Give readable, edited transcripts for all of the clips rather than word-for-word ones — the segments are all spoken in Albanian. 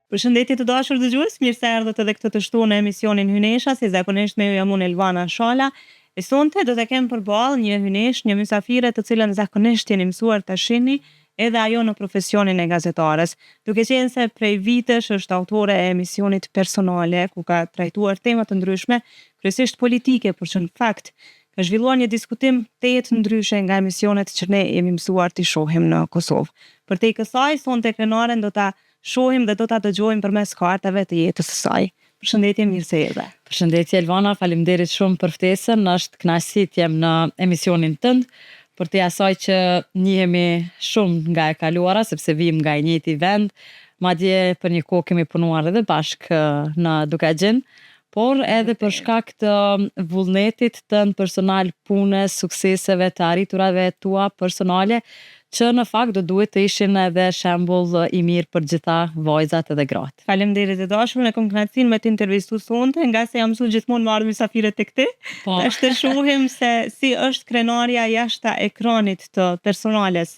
Përshëndetje të dashur dëgjues, mirë se erdhët edhe këtë të shtunë në emisionin Hynesha, si zakonisht me ju jam unë Elvana Shala. E sonte do të kem përballë një hynesh, një mysafire të cilën zakonisht jeni mësuar ta shihni edhe ajo në profesionin e gazetares. Duke qenë se prej vitesh është autore e emisionit personale, ku ka trajtuar tema të ndryshme, kryesisht politike, por që në fakt ka zhvilluar një diskutim të ndryshe nga emisionet që ne jemi mësuar t'i shohim në Kosovë. Për te i kësaj, sonte krenaren do ta shohim dhe do ta dëgjojmë përmes kartave të jetës së saj. Përshëndetje, mirë se erdhe. Përshëndetje Elvana, faleminderit shumë për ftesën. Është kënaqësi të jem në emisionin tënd, për te asaj që njihemi shumë nga e kaluara, sepse vim nga i njëjti vend, madje për një kohë kemi punuar edhe bashkë në Dukagjin, por edhe për shkak të vullnetit tënd personal, punës, sukseseve, të arriturave tua personale, që në fakt do duhet të ishin edhe shembull i mirë për gjitha vajzat edhe gratë. Faleminderit e dashur, ne kam kënaqësinë me të intervistu sonte, nga se jam mësuar gjithmonë me ardhmë mysafire tek ti. Po. Tash të shohim se si është krenaria jashta ekranit të personales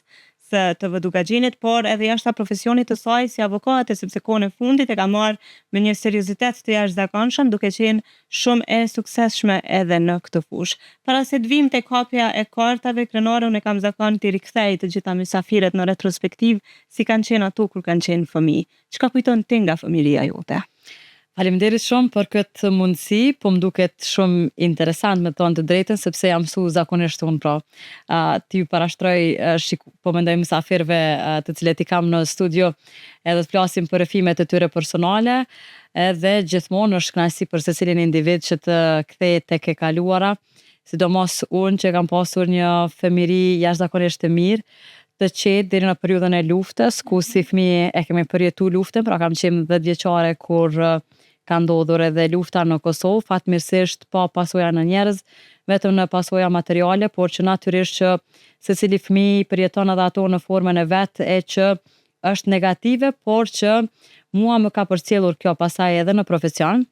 së TV Dukagjinit, por edhe jashta profesionit të saj si avokate, sepse kohën e fundit e ka marrë me një seriozitet të jashtëzakonshëm, duke qenë shumë e suksesshme edhe në këtë fushë. Para se të vim tek hapja e kartave, krenare, unë kam zakon të rikthej të gjitha mysafiret në retrospektiv, si kanë qenë ato kur kanë qenë fëmijë. Çka kujton ti nga fëmijëria jote? Faleminderit shumë për këtë mundësi, po më duket shumë interesant me thonë të drejtën, sepse jam mësu zakonisht unë pra. Ti ju parashtroj, po mendoj mysafirëve të cilët i kam në studio, edhe të flasim për rrëfimet e tyre personale, edhe gjithmonë është kënaqësi për secilin individ që të kthehet tek e kaluara, sidomos unë që kam pasur një fëmijëri jashtëzakonisht të mirë, të qetë deri në periudhën e luftës, ku si fëmijë e kemi përjetu luftën, pra kam qenë 10 vjeçare kur ka ndodhur edhe lufta në Kosovë, fatmirësisht pa pasoja në njerëz, vetëm në pasoja materiale, por që natyrisht që secili fëmijë përjeton edhe ato në formën e vet e që është negative, por që mua më ka përcjellur kjo pasaj edhe në profesion,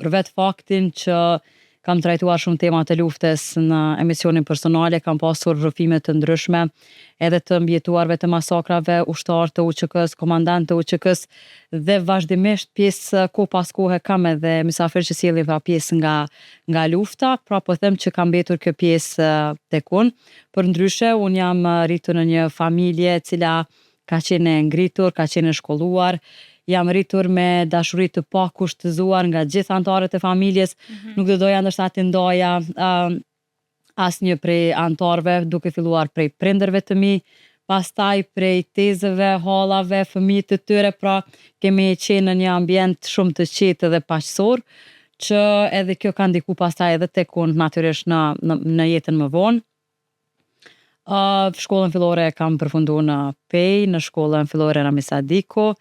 për vetë faktin që kam trajtuar shumë tema të luftës në emisionin personale, kam pasur rrëfime të ndryshme, edhe të mbijetuarve të masakrave, ushtar të UÇK-s, komandant të UÇK-s, dhe vazhdimisht pjesë kohë pas kohe kam edhe mysafir që sjellin pjesë nga lufta, pra po them që kam mbetur kjo pjesë tek unë. Përndryshe, unë jam rritur në një familje e cila ka qenë e ngritur, ka qenë e shkolluar, jam rritur me dashuri të pakushtëzuar nga gjithë anëtarët e familjes, nuk do doja ndoshta të ndaja asnjë prej anëtarëve, duke filluar prej prindërve të mi, pastaj prej tezëve, hallave, fëmijët të tyre, pra kemi qenë në një ambient shumë të qetë dhe paqësor, që edhe kjo ka ndiku pastaj edhe tek unë natyrisht në jetën më vonë. Shkollën fillore kam përfunduar në Pej, në shkollën fillore Rami Sadiko,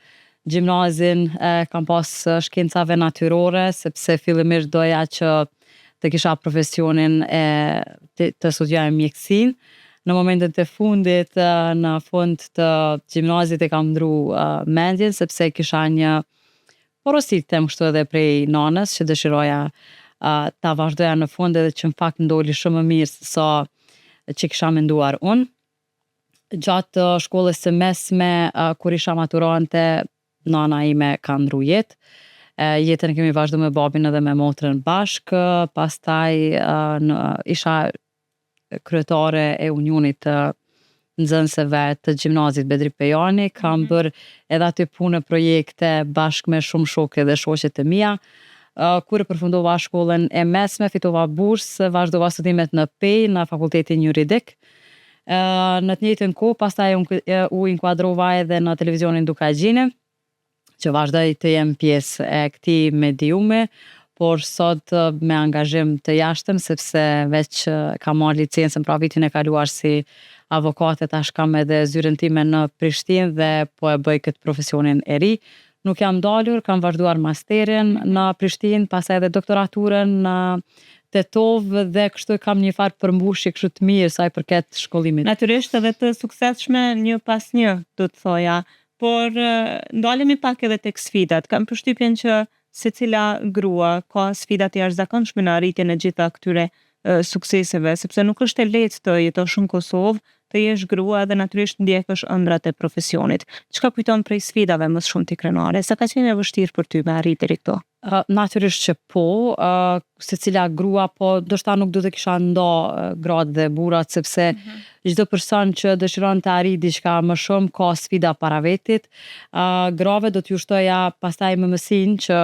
gjimnazin kam pas shkencave natyrore, sepse fillimisht doja që të kisha profesionin të studioj mjekësinë. Në momentet e fundit, në fund të gjimnazit e kam ndru mendjen, sepse kisha një porosi them kështu edhe prej nanës, që dëshiroja ta vazhdoja në fund, edhe që në fakt ndoli shumë më mirë se sa që kisha menduar unë. Gjatë shkollës së mesme, kur isha maturante, nana ime ka ndru jetë. Jetën kemi vazhdu me babin edhe me motrën bashkë, pastaj isha kryetare e unionit të nxënësve të gjimnazit Bedri Pejani, kam bërë edhe aty punë projekte bashkë me shumë shokë dhe shoqet e mia. Kur e përfundova shkollën e mesme, fitova bursë, vazhdova studimet në Pej, në fakultetin juridik. Në të njëjtën kohë, pastaj u inkuadrova edhe në televizionin Dukagjini, që vazhdoj të jem pjesë e këtij mediumi, por sot me angazhim të jashtëm, sepse veç kam marrë licencën pra vitin e kaluar si avokate, tash kam edhe zyrën time në Prishtinë dhe po e bëj këtë profesionin e ri. Nuk jam dalur, kam vazhduar masterin në Prishtinë, pastaj edhe doktoraturën në Tetov, dhe kështu kam një farë përmbushje kështu të mirë sa i përket shkollimit. Natyrisht edhe të suksesshme një pas një, do të thoja. Por ndalemi pak edhe tek sfidat. Kam përshtypjen që secila grua ka sfida të jashtëzakonshme në arritjen e gjitha këtyre sukseseve, sepse nuk është e lehtë të jetosh në Kosovë të jesh grua dhe natyrisht ndjekësh ëndrat e profesionit. Çka kujton prej sfidave më shumë ti krenare? Sa ka qenë e vështirë për ty me arritë deri këto? Natyrisht që po, se cila grua, po ndoshta nuk do të kisha nda gratë dhe burrat, sepse çdo person që dëshiron të arrijë diçka më shumë ka sfida para vetit. Grave do t'ju shtoja pastaj me mësinë që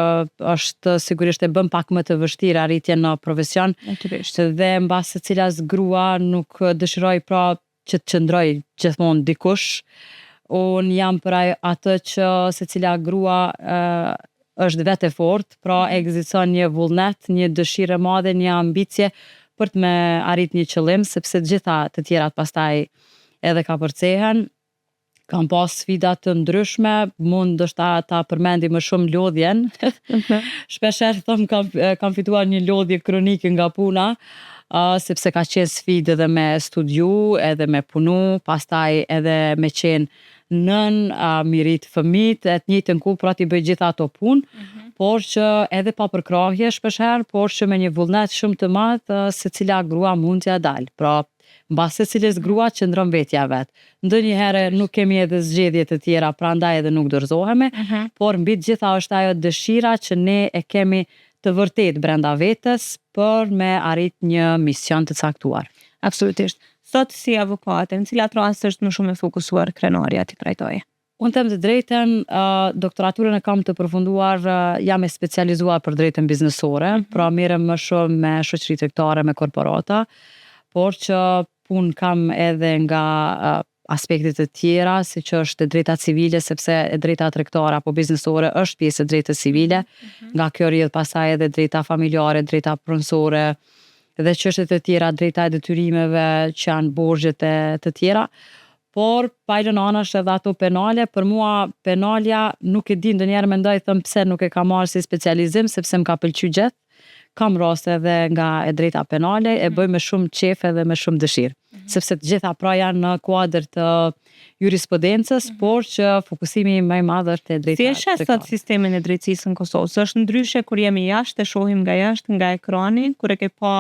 është sigurisht e bën pak më të vështirë arritjen në profesion. Natyrisht. Dhe mbas secilas grua nuk dëshiroj pra që të qëndroj gjithmonë dikush. Unë jam për atë që secila grua është vetë e fortë, pra ekziston një vullnet, një dëshirë e madhe, një ambicie për të me arrit një qëllim, sepse të gjitha të tjerat pastaj edhe ka përcehen. Kam pas sfida të ndryshme, mund ndoshta ta përmendi më shumë lodhjen. Shpesher thom kam fituar një lodhje kronike nga puna, sepse ka qenë sfidë edhe me studiu, edhe me punu, pastaj edhe me qenë nën, mi rrit fëmijët, e të njëjtën kohë pra t'i bëj gjitha ato punë, por që edhe pa përkrahje shpeshherë, por që me një vullnet shumë të madh, secila grua mund t'ja dalë. Pra, mbas secilës grua qëndron vetja vet. Ndonjëherë nuk kemi edhe zgjedhje të tjera, prandaj edhe nuk dorëzohemi, por mbi të gjitha është ajo dëshira që ne e kemi të vërtet brenda vetes për me arrit një mision të caktuar. Absolutisht. Sot si avokate, në cilat raste është më shumë e fokusuar krenarja ti trajtoje? Unë them të drejtën, doktoraturën e kam të përfunduar, jam e specializuar për drejtën biznesore, pra merrem më shumë me shoqëri tregtare, me korporata, por që punë kam edhe nga aspektet të tjera, si që është e drejta civile, sepse e drejta tregtare apo biznesore është pjesë e drejtës civile, nga kjo rrjedh pastaj edhe drejta familjare, drejta pronësore, dhe çështjet e tjera, drejta e detyrimeve që janë borxhet e të tjera. Por palën anash edhe ato penale, për mua penalja nuk e di, ndonjëherë mendoj them pse nuk e kam marrë si specializim, sepse më ka pëlqyer gjithë. Kam raste edhe nga e drejta penale, e bëj me shumë qef edhe me shumë dëshirë. Sepse të gjitha pra janë në kuadër të jurisprudencës, por që fokusimi më i madh është e drejta. Si e sheh sot sistemin e drejtësisë në Kosovë? Është ndryshe kur jemi jashtë, e shohim nga jashtë, nga ekrani, kur e ke pa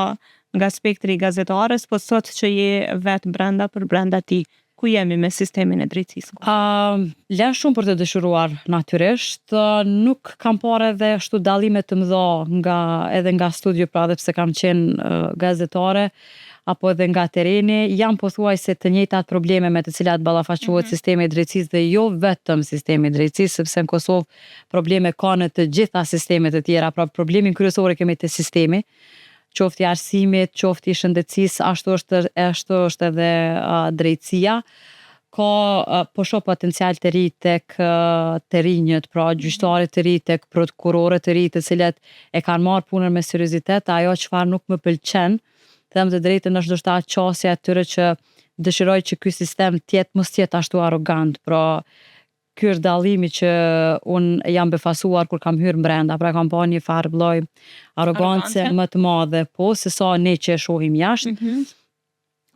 nga spektri i gazetares, po sot që je vetë brenda ti, ku jemi me sistemin e drejtësisë? Len shumë për të dëshiruar natyrisht, nuk kam parë edhe ashtu dallime të mëdha edhe nga studio, pra edhe pse kam qenë gazetare, apo edhe nga tereni, jam pothuajse të njëjtat probleme me të cilat ballafaqohet sistemi i drejtësisë dhe jo vetëm sistemi i drejtësisë, sepse në Kosovë probleme ka në të gjitha sistemet e tjera, pra problemin kryesor e kemi te sistemi, qoftë i arsimit, qoftë i shëndetësisë, ashtu është edhe drejtësia. Ka po shoh potencial të ri tek të rinjët, pra gjyqtarët të ri, tek prokurorët të ri, të cilët e kanë marrë punën me seriozitet, ajo çfarë nuk më pëlqen, them të drejtën, është ndoshta qasja e tyre që dëshiroj që ky sistem mos tjetë ashtu arrogant, pra ky është dallimi që unë jam befasuar kur kam hyrë brenda, pra kam pa një farë lloj arrogance më të madhe, po se sa ne që e shohim jashtë,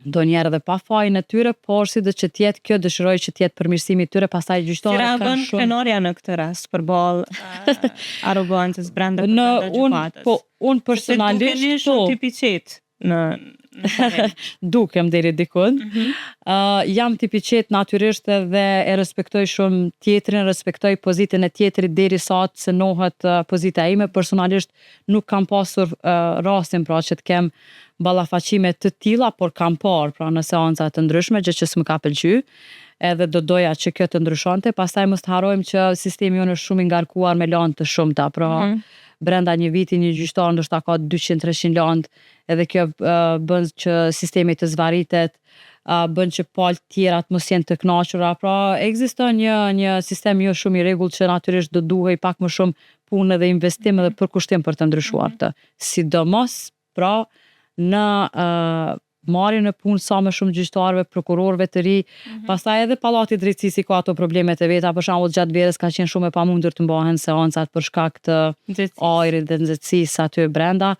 ndonjëherë edhe pa fajin e tyre, por si dhe që tjetë kjo dëshiroj që tjetë përmirësimi tyre, pastaj gjyqtarët kanë shumë. Si reagon krenarja në këtë rast përballë arrogancës brenda gjykatës? Po, unë personalisht se duke shumë tipi qetë në dukem deri dikun. Jam tipi qetë natyrisht edhe e respektoj shumë tjetrin, respektoj pozitën e tjetrit derisa të cënohet pozita ime. Personalisht nuk kam pasur rastin pra që të kem ballafaqime të tilla, por kam parë pra në seanca të ndryshme, gjë që s'më ka pëlqyer, edhe do doja që kjo të ndryshonte. Pastaj mos të harrojmë që sistemi jonë është shumë i ngarkuar me lanë të shumta, pra brenda një viti një gjyqtar ndoshta ka 200-300 lanë, edhe kjo bën që sistemi të zvaritet, bën që palët tjerat mos jenë të kënaqura, pra ekziston një sistem jo shumë i rregullt që natyrisht do duhej pak më shumë punë dhe investim edhe përkushtim për të ndryshuar të. Sidomos pra në marrjen e punë sa më shumë gjyqtarëve, prokurorëve të ri, pastaj edhe Pallati i Drejtësisë ka ato problemet e veta, për shembull gjatë verës ka qenë shumë e pamundur të mbahen seancat për shkak të ajrit dhe nxehtësisë aty brenda.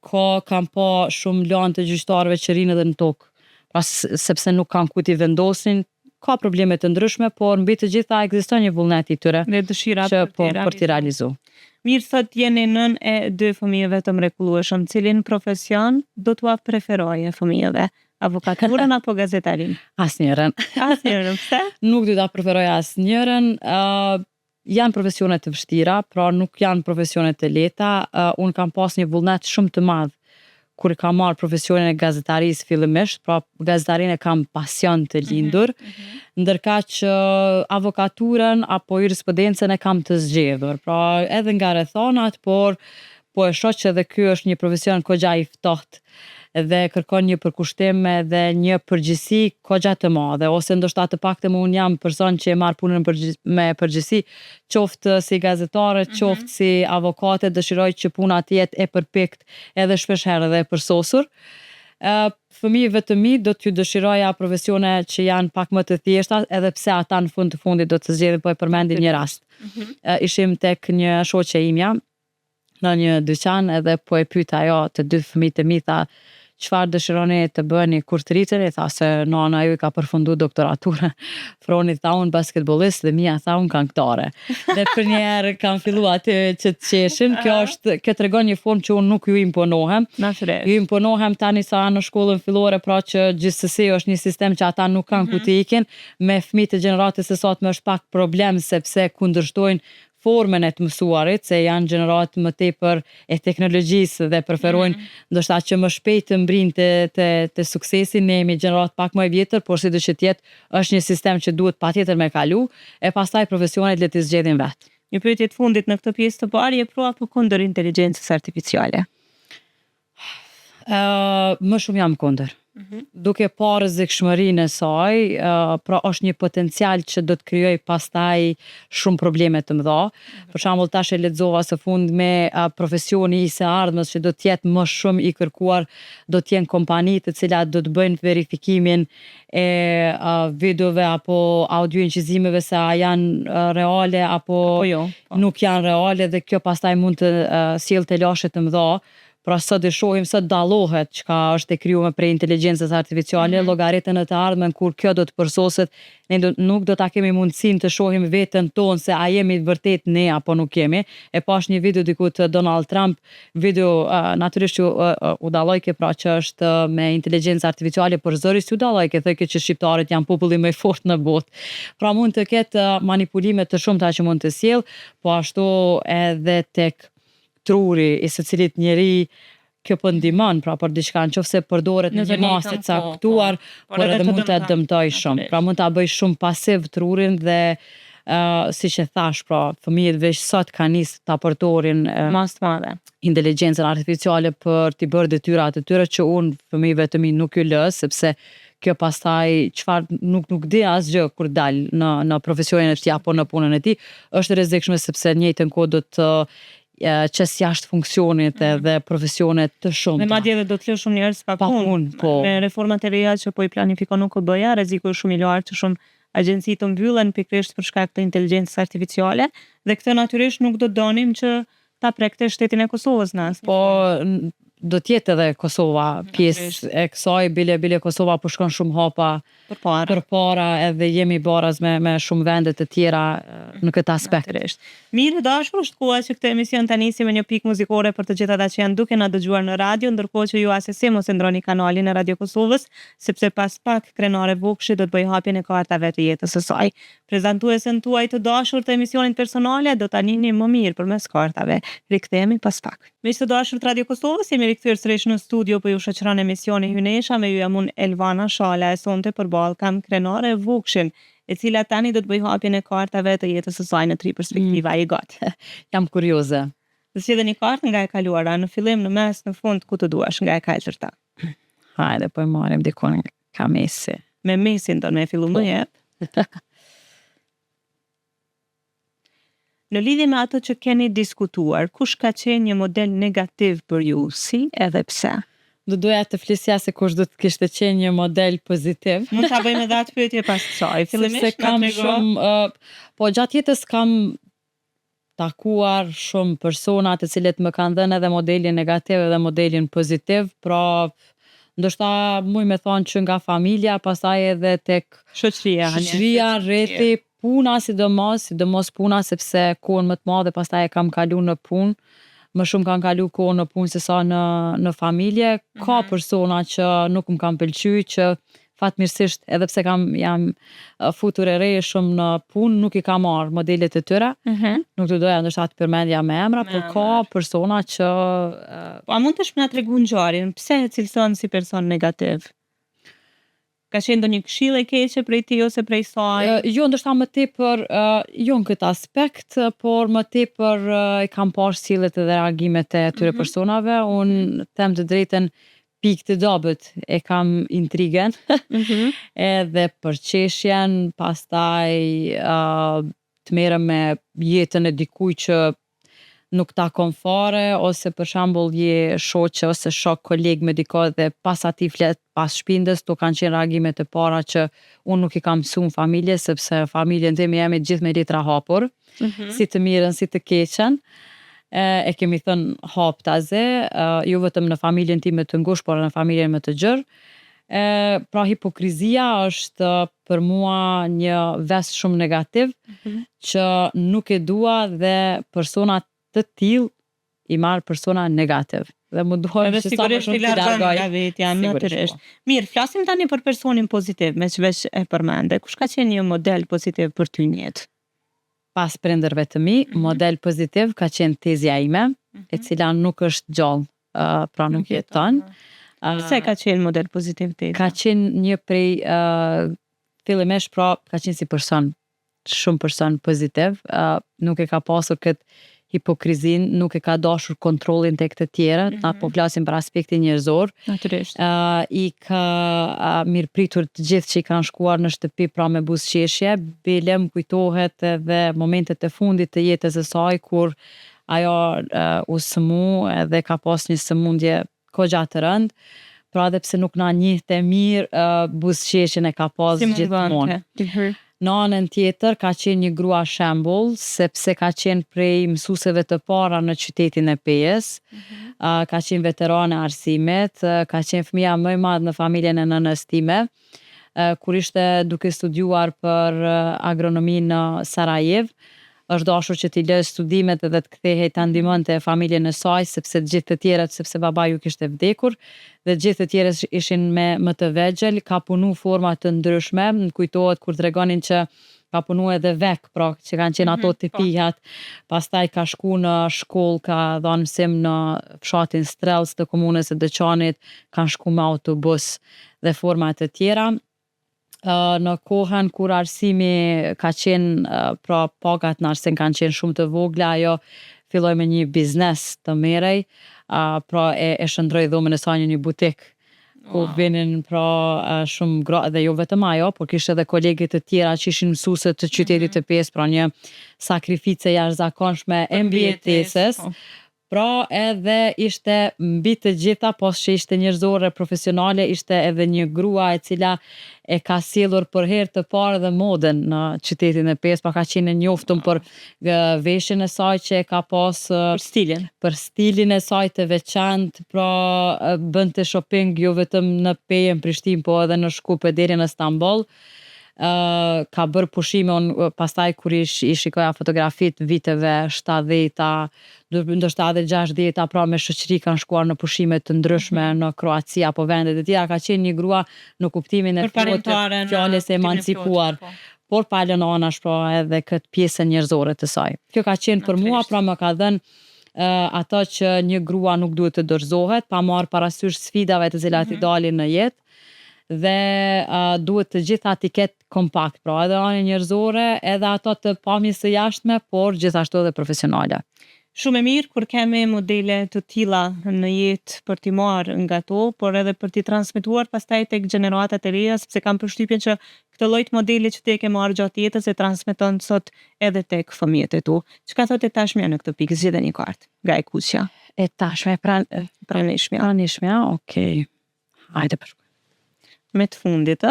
Kam pa shumë lanë të gjyqtarëve që rinë edhe në tokë, pra sepse nuk kanë ku t'i vendosin, ka probleme të ndryshme, por mbi të gjitha ekziston një vullnet i tyre dhe dëshira që për t'i realizu. Mirë, sot jeni nën e 2 fëmijëve të mrekullueshëm, cilin profesion do t'ua preferoje fëmijëve? Avokaturën apo gazetarin? Asnjërin. Asnjërin, pse? Nuk do ta preferoj asnjërin. Janë profesione të vështira, pra nuk janë profesione të lehta. Unë kam pas një vullnet shumë të madh kur kam marrë profesionin e gazetarisë fillimisht, pra gazetarinë e kam pasion të lindur, ndërkaq avokaturën apo jurisprudencën e kam të zgjedhur. Pra edhe nga rrethonat, por po e shoh që edhe ky është një profesion kogja i ftohtë dhe kërkon një përkushtim dhe një përgjegjësi kogja të madhe, ose ndoshta të paktën unë jam person që e marr punën me përgjegjësi, qoftë si gazetare, qoftë si avokate, dëshiroj që puna të jetë e përpikt edhe shpesh herë edhe e përsosur. Fëmijëve të mi do t'ju dëshiroja profesione që janë pak më të thjeshta, edhe pse ata në fund të fundit do të zgjedhin, po e përmendi një rast. Ishim tek një shoqe imja në një dyqan edhe po e pyeta ajo të dy fëmijët e mi, tha, çfarë dëshironi të bëni kur të rriteni? Tha se nana ju ka përfundu doktoraturën. Froni tha unë basketbollist dhe Mia tha unë këngëtare. Dhe për një herë kam filluar aty që të qeshin. Kjo tregon një formë që unë nuk ju imponohem. Ju imponohem tani sa në shkollën fillore, pra që gjithsesi është një sistem që ata nuk kanë ku të ikin. Me fëmijët e gjeneratës së sotme është pak problem sepse kundërshtojnë formën e të mësuarit, se janë gjenerat më tepër e teknologjisë dhe preferojnë ndoshta që më shpejt të mbrinë të suksesi. Ne jemi gjenerat pak më e vjetër, por si do që tjetë është një sistem që duhet patjetër me kalu, e pastaj profesionet le të zgjedhin vetë. Një pyetje të fundit në këtë pjesë të parë, je pro apo kundër inteligjencës artificiale? Më shumë jam kundër. Duke parë rrezikshmërinë e saj, pra është një potencial që do të krijoj pastaj shumë probleme të mëdha. Për shembull tash e lexova së fundi me profesioni i së ardhmës që do të jetë më shumë i kërkuar, do të jenë kompani të cilat do të bëjnë verifikimin e videove apo audio incizimeve se a janë reale apo nuk janë reale, dhe kjo pastaj mund të sjellë të lashe të mëdha. Pra sot e shohim se dallohet çka është e krijuar prej inteligjencës artificiale, llogaritën e të ardhmen kur kjo do të përsoset, ne nuk do ta kemi mundësinë të shohim veten tonë se a jemi vërtet ne apo nuk jemi. E pash një video diku të Donald Trump, video natyrisht u dallojke, pra që është me inteligjencë artificiale, por zërisht u dallojke, thëke që shqiptarët janë populli më i fortë në botë. Pra mund të ketë manipulime të shumta që mund të sjellë, po ashtu edhe tek truri i secilit njeri, kjo po ndihmon, pra për diçka nëse përdoret në një masë të caktuar, por edhe mund të dëmtoj shumë. Pra mund ta bëj shumë pasiv trurin dhe siç e thash, pra fëmijët veç sot kanë nis ta përdorin inteligjencën artificiale për t'i bërë detyrat e tyre që unë fëmijëve të mi nuk ju lë, sepse kjo pastaj çfarë nuk di asgjë kur dal në profesionin e tij apo në punën e tij, është rrezikshme sepse në njëjtën kohë do të qes jashtë funksionit dhe profesionet të shumta. Dhe madje edhe do të lë shumë njerëz pa punë. Po. Me reformat e reja që po i planifikon UKB-ja, rreziku është shumë i lartë që shumë agjenci të mbyllen pikërisht për shkak të inteligjencës artificiale, dhe këtë natyrisht nuk do donim që ta prekte shtetin e Kosovës nas. Po do t'jetë edhe Kosova pjesë e kësaj, bile Kosova po shkon shumë hapa përpara, edhe jemi baraz me shumë vende të tjera në këtë aspekt. Mirë dashur, është koha që këtë emision ta nisim me një pikë muzikore për të gjithë ata që janë duke na dëgjuar në radio, ndërkohë që ju asesi mos e ndroni kanalin e Radio Kosovës, sepse pas pak Krenare Vukshi do të bëj hapjen e kartave të jetës së saj. Prezantuesen tuaj të dashur të emisionit personale do ta njihni më mirë përmes kartave. Rikthehemi pas pak. Miq të dashur të Radio Kosovës, jemi rikthyer sërish në studio për ju shoqëron emisioni Hynesha, me ju jam unë Elvana Shala, e sonte përballë kam Krenare Vukshin, e cila tani do të bëj hapjen e kartave të jetës së saj në 3 perspektiva. I gati. Jam kurioze. Do sjellë një kartë nga e kaluara, në fillim, në mes, në fund, ku të duash, nga e kaltërta. Hajde, po e marrim dikon ka Mesi. Me Mesin do me fillu më jep. Në lidhje me ato që keni diskutuar, kush ka qenë një model negativ për ju, si edhe pse? Do doja të flisja se kush do të kishte qenë një model pozitiv. Mund ta bëjmë edhe atë pyetje pas kësaj. Fillimisht kam shumë, po gjatë jetës kam takuar shumë persona të cilët më kanë dhënë edhe modelin negativ edhe modelin pozitiv, pra ndoshta muj me thonë që nga familja, pastaj edhe tek shoqëria, rreti, puna sidomos puna, sepse kohën më të madhe pastaj e kam kalu në punë, më shumë kanë kalu kohë në punë se sa në familje. Ka persona që nuk më kanë pëlqy, që fatmirësisht edhe pse jam futur e re shumë në punë, nuk i kam marrë modelet e tyre. Nuk të doja ndoshta të përmendja me emra, por ka persona që Po a mund të shmë na tregu ngjarjen, pse e cilëson si person negativ? Ka qenë ndonjë këshillë e keqe prej ti ose prej saj? Jo, ndoshta më tepër, jo në këtë aspekt, por më tepër i kam parë sjelljet edhe reagimet e atyre personave. Unë them të drejtën, pikë të dobët e kam intrigën, edhe përqeshjen, pastaj të merrem me jetën e dikujt që nuk takon fare, ose për shembull je shoqe ose shok koleg me dikë dhe pas atij flet pas shpindës, to kanë qenë reagimet e para që unë nuk i kam mësu në familje, sepse familjen time jemi gjithë me letra hapur, si të mirën, si të keqen. E kemi thënë hap taze, jo vetëm në familjen time të ngushtë, por në familjen më të gjerë. Pra hipokrizia është për mua një ves shumë negativ, që nuk e dua dhe personat të tillë i marr persona negativ. Dhe më duhet Edhe që sa më sigurisht i shumë t'i largon largoj. nga vetja, natyrisht. po. Mirë, flasim tani për personin pozitiv, me që veç e përmende. Kush ka qenë një model pozitiv për ty në jetë? Pas prindërve të mi, model pozitiv ka qenë tezja ime, e cila nuk është gjallë, pra nuk jeton. Pse ka qenë model pozitiv tezja? Ka qenë një prej fillimisht, pra ka qenë si person, shumë person pozitiv, nuk e ka pasur këtë hipokrizin, nuk e ka dashur kontrollin tek të tjerët, na po flasim për aspektin njerëzor. Natyrisht. I ka mirëpritur të gjithë që i kanë shkuar në shtëpi pra me buzëqeshje. Bile më kujtohet edhe momentet e fundit të jetës së saj, kur ajo u sëmu edhe ka pas një sëmundje kogja të rëndë, pra edhe pse nuk na njihte mirë, buzëqeshjen e ka pas Si gjithmonë. mundonte. Në anën tjetër ka qenë një grua shembull, sepse ka qenë prej mësuesve të para në qytetin e Pejës, ka qenë veterane arsimit, ka qenë fëmija më i madh në familjen e nënës time, kur ishte duke studiuar për agronomi në Sarajev, është dashur që t'i lë studimet edhe të kthehej ta ndihmonte familjen e saj, sepse të gjithë të tjerët, sepse babaju kishte vdekur, dhe të gjithë të tjerët ishin më të vegjël, ka punu forma të ndryshme. Më kujtohet kur tregonin që ka punu edhe vek, pra që kanë qenë ato të pijat, pastaj ka shku në shkollë, ka dhënë mësim në fshatin Strellës të komunës së Dëqanit, kanë shku me autobus dhe forma të tjera. Në kohën kur arsimi ka qenë, pra pagat në arsim kanë qenë shumë të vogla, ajo filloi me një biznes të merej, pra e shndroi dhomën e saj në një butik, ku vinin pra shumë gra, dhe jo vetëm ajo, por kishte edhe kolegë të tjera që ishin mësuese të qytetit të Pesë, pra një sakrificë jashtëzakonshme e mbijetesës. Pra edhe ishte mbi të gjitha, pos që ishte njerëzore profesionale, ishte edhe një grua e cila e ka sjellur për herë të parë dhe modën në qytetin e Pesë, pra ka qenë e njoftun për veshjen e saj që e ka pas, për stilin e saj të veçantë, pra bënte shopping jo vetëm në Pejë, në Prishtinë, po edhe në Shkupe deri në Stamboll. Ka bërë pushime, unë pastaj kur i shikoja fotografit viteve 70-ta, ndoshta edhe 60-ta, pra me shoqëri kanë shkuar në pushime të ndryshme në Kroaci apo vende të tjera, ka qenë një grua në kuptimin e fjalës e emancipuar, por pa lënë anash pra edhe këtë pjesën njerëzore të saj. Kjo ka qenë për mua, pra më ka dhënë ato që një grua nuk duhet të dorëzohet, pa marrë parasysh sfidave të cilat i dalin në jetë, dhe duhet të gjitha t'i ketë kompakt, pra edhe anën njerëzore, edhe ato të pamjes së jashtme, por gjithashtu edhe profesionale. Shumë e mirë kur kemi modele të tilla në jetë për t'i marrë nga to, por edhe për t'i transmetuar pastaj tek gjeneratat e reja, sepse kam përshtypjen që këtë lloj modeli që ti e ke marrë gjatë jetës e transmeton sot edhe tek fëmijët e tu. Çka thotë e tashmja në këtë pikë? Zgjidhe një kartë nga e kuqja. E tashme, pranishmja. Pranishmja, okej. Hajde për me të fundit,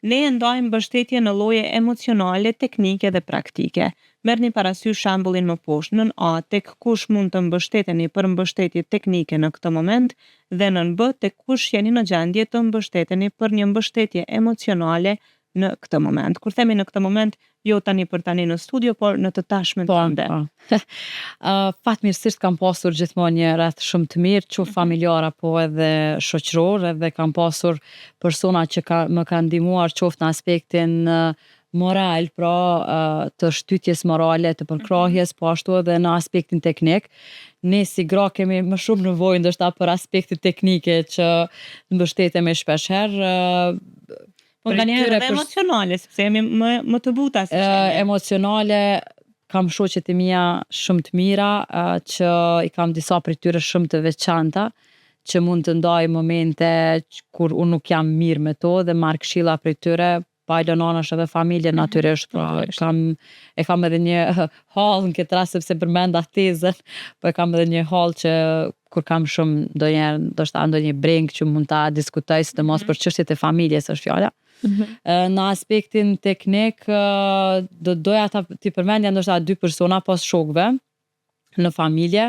ne e ndajmë mbështetje në lloje emocionale, teknike dhe praktike. Merrni parasysh shembullin më poshtë. Nën A, tek kush mund të mbështeteni për mbështetje teknike në këtë moment, dhe nën B, tek kush jeni në gjendje të mbështeteni për një mbështetje emocionale në këtë moment. Kur themi në këtë moment, jo tani për tani në studio, por në të tashmen tënde. Fatmirësisht kam pasur gjithmonë një rreth shumë të mirë, qoftë familjar apo edhe shoqëror, edhe kam pasur persona që më kanë ndihmuar qoftë në aspektin moral, pra të shtytjes morale, të përkrahjes, po ashtu edhe në aspektin teknik. Ne si gra kemi më shumë nevojë ndoshta për aspekte teknike që mbështetemi shpeshherë. Po nganjëherë edhe emocionale, sepse jemi më të buta si qenie. Emocionale, kam shoqet e mia shumë të mira, që i kam disa prej tyre shumë të veçanta, që mund të ndaj momente kur unë nuk jam mirë me to dhe marr këshilla prej tyre, pajlo nanash edhe familje natyrisht, pra e kam edhe një hall në këtë rast sepse përmenda tezën, po e kam edhe një hall që kur kam shumë ndonjëherë ndoshta ndonjë breng që mund ta diskutoj sidomos për çështjet e familjes është fjala. Në aspektin teknik do doja ta t'i përmendja ndoshta 2 persona pas shokëve në familje,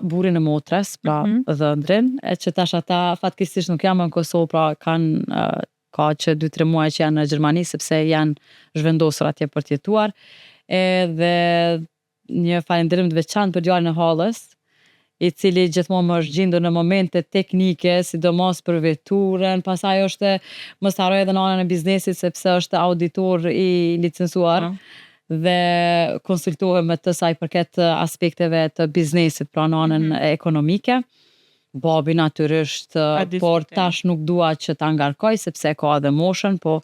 burrin e motrës, pra dhëndrin, e që tash ata fatkeqësisht nuk janë në Kosovë, pra ka që 2-3 muaj që janë në Gjermani sepse janë zhvendosur atje për të jetuar. Edhe një falënderim të veçantë për djalin e hallës, i cili gjithmonë më është gjendur në momente teknike, sidomos për veturën, pastaj është mos harroj edhe në anën e biznesit sepse është auditor i licencuar dhe konsultohem me të sa i përket aspekteve të biznesit, pra në anën ekonomike. Babi natyrisht, por tash nuk dua që ta ngarkoj sepse ka edhe moshën, po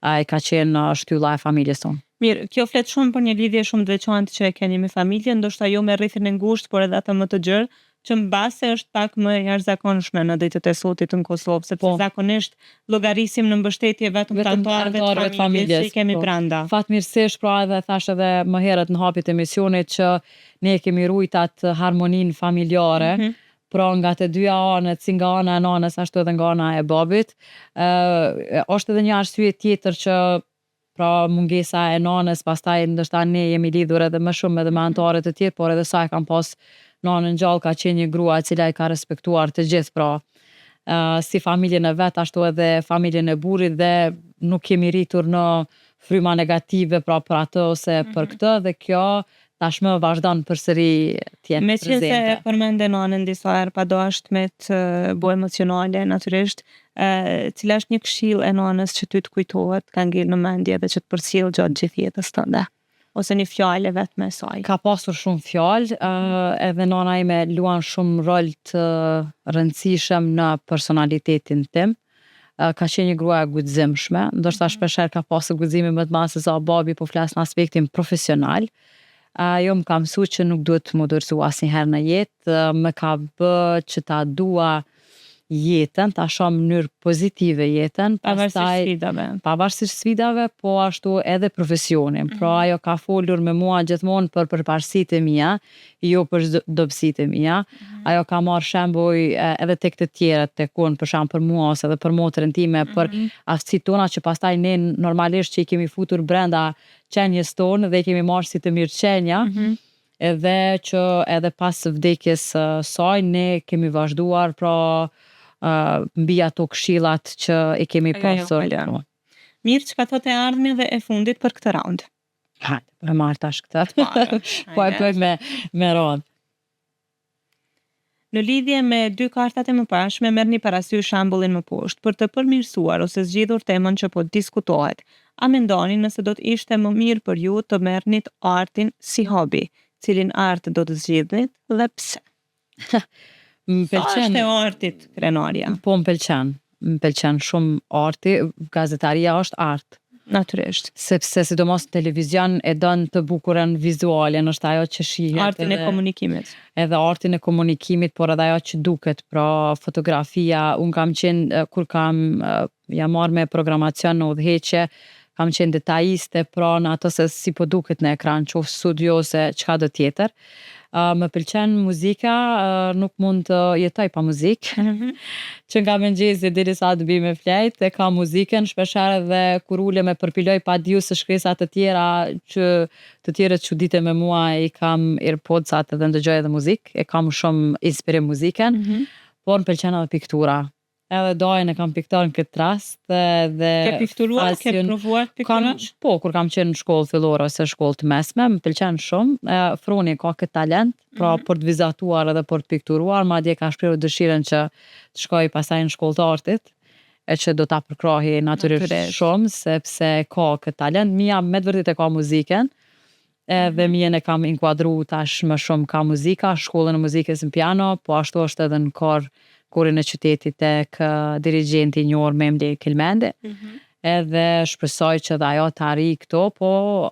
ai ka qenë shtylla e familjes tonë. Mirë, kjo flet shumë për një lidhje shumë të veçantë që e keni me familjen, ndoshta jo me rrethin e ngushtë, por edhe atë më të gjerë, që mbase është pak më e jashtëzakonshme në ditët e sotit në Kosovë, sepse zakonisht llogarisim në mbështetje vetëm të anëtarëve të familjes që i kemi brenda. Fatmirësisht, pra edhe thash edhe më herët në hapjet e emisionit që ne kemi rujt atë harmoninë familjare. Pra nga të dyja anët, si nga ana e nanës ashtu edhe nga ana e babit. Është edhe një arsye tjetër që pra mungesa e nanës, pastaj ndoshta ne jemi lidhur edhe më shumë edhe me anëtarë të tjerë, por edhe sa e kam pas nanën gjallë, ka qenë një grua e cila i ka respektuar të gjithë, pra si familjen e vet, ashtu edhe familjen e burrit, dhe nuk kemi rritur në fryma negative pra për atë ose për këtë, dhe kjo tashmë vazhdon përsëri të jetë prezente. Meqense përmende nanën disa herë, padashtë me të bo emocionale natyrisht, cila është një këshill e nanës që ty të kujtohet, ka ngel në mendje dhe që të përcjell gjatë gjithë jetës tënde, ose një fjalë vetëm e saj? Ka pasur shumë fjalë, edhe nana ime luan shumë rol të rëndësishëm në personalitetin tim. Ka qenë një grua e guximshme, ndoshta shpeshherë ka pasur guxime më të madh se sa babi, po flas në aspektin profesional. Ajo më ka mësuar që nuk duhet të më dorëzu asnjëherë në jetë, më ka bë që ta dua jetën, ta shoh në mënyrë pozitive jetën, pavarësisht sfidave, po ashtu edhe profesionin. Pra ajo ka folur me mua gjithmonë për përparësitë e mia, jo për dobësitë e mia. Ajo ka marrë shembuj edhe tek të tjerët, tek unë për shemb për mua ose edhe për motrën time, për aftësitë tona që pastaj ne normalisht që i kemi futur brenda qenjes tonë dhe i kemi marrë si të mirë qenja. Edhe që edhe pas vdekjes saj ne kemi vazhduar pra mbi ato këshillat që i kemi pasur. Mirë, çka thotë e ardhmja dhe e fundit për këtë raund? E marr tash këtë. Po e bëj me radhë. Në lidhje me 2 kartat e mëparshme, merrni parasysh shembullin më poshtë. Për të përmirësuar ose zgjidhur temën që po diskutohet, a mendoni nëse do të ishte më mirë për ju të merrnit artin si hobi? Cilin art do të zgjidhnit dhe pse? Sa është e artit krenaria? Po më pëlqen shumë arti, gazetaria është art. Natyrisht. Sepse sidomos në televizion e don të bukurën vizuale, është ajo që shihet. Artin e komunikimit. Edhe artin e komunikimit, por edhe ajo që duket, pra fotografia. Unë kam qenë, kur jam marrë me programacion në udhëheqje, kam qenë detajiste, pra në ato se si po duket në ekran, qoftë studio ose çka do tjetër. Më pëlqen muzika, nuk mund të jetoj pa muzikë. Që nga mëngjesi derisa të bëj me flejt, e kam muzikën, shpeshherë edhe kur ulem e përpiloj pa diju se shkresa të tjera që të tjerët çuditën me mua, i kam AirPods-at edhe ndëgjoj edhe muzikë, e kam shumë inspirim muzikën, por më pëlqen edhe piktura. edhe dojën e kam piktar në këtë rast dhe Ke pikturuar, ke pasion- provuar të pikturash? Po, kur kam qenë në shkollë fillore ose shkollë të mesme, më pëlqen shumë. Froni ka këtë talent, pra për të vizatuar edhe për të pikturuar, madje ka shprehur dëshirën që të shkoj pastaj në shkollë të artit, e që do ta përkrahi natyrisht shumë, sepse ka këtë talent. Mia me të vërtetë e ka muzikën, edhe mien e kam inkuadru tash më shumë ka muzika, shkollën e muzikës në piano, po ashtu është edhe në korin e qytetit tek dirigjenti i njohur Memli Kilmendi. Edhe shpresoj që dhe ajo të arrijë këto, po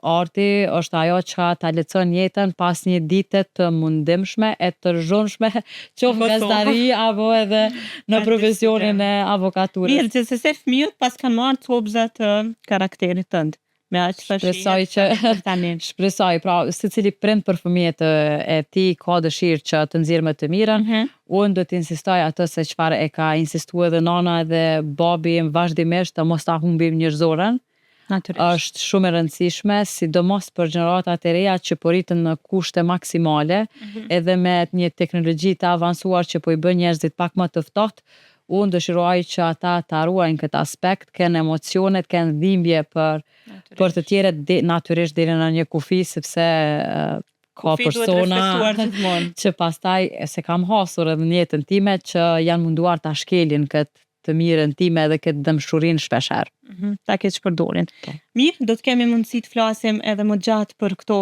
arti është ajo që ta lehtëson jetën pas një dite të mundimshme e të rrënjshme, qoftë në gazetari apo edhe në profesionin e avokaturës. Mirë, gjithsesi fëmijët pas kanë marrë copza të karakterit tënd. Me aq tash Shpresoj që tani. shpresoj, pra secili prind për fëmijët e tij ka dëshirë që të nxjerrë më të mirën. Unë do të insistoj atë se çfarë e ka insistuar edhe nana edhe babi vazhdimisht të mos ta humbim njerëzoren. Natyrisht. Është shumë e rëndësishme, sidomos për gjeneratat e reja që po rritën në kushte maksimale, edhe me një teknologji të avancuar që po i bën njerëzit pak më të ftohtë. Unë dëshiroj që ata të ruajnë këtë aspekt, kanë emocionet, kanë dhimbje për të tjerët natyrisht deri në një kufi, sepse ka persona që pastaj se kam hasur edhe në jetën time që janë munduar ta shkelin këtë të mirën time edhe këtë dëmshurinë shpeshherë. Ta keq përdorin. Mirë, do të kemi mundësi të flasim edhe më gjatë për këto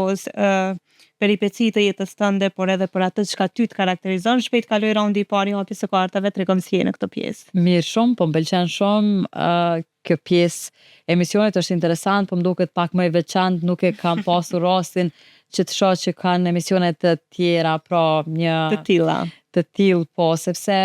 peripeci të jetës tënde, por edhe për atë çka ty të karakterizon. Shpejt kaloj raundi i parë i hapjes së kartave, tregom si je në këtë pjesë. Mirë shumë, po m'pëlqen shumë kjo pjesë emisionit është interesant, po m'duket pak më i veçantë, nuk e kam pasur rastin që të shoh që kanë emisione të tjera, pra një Të tilla. të tillë, po sepse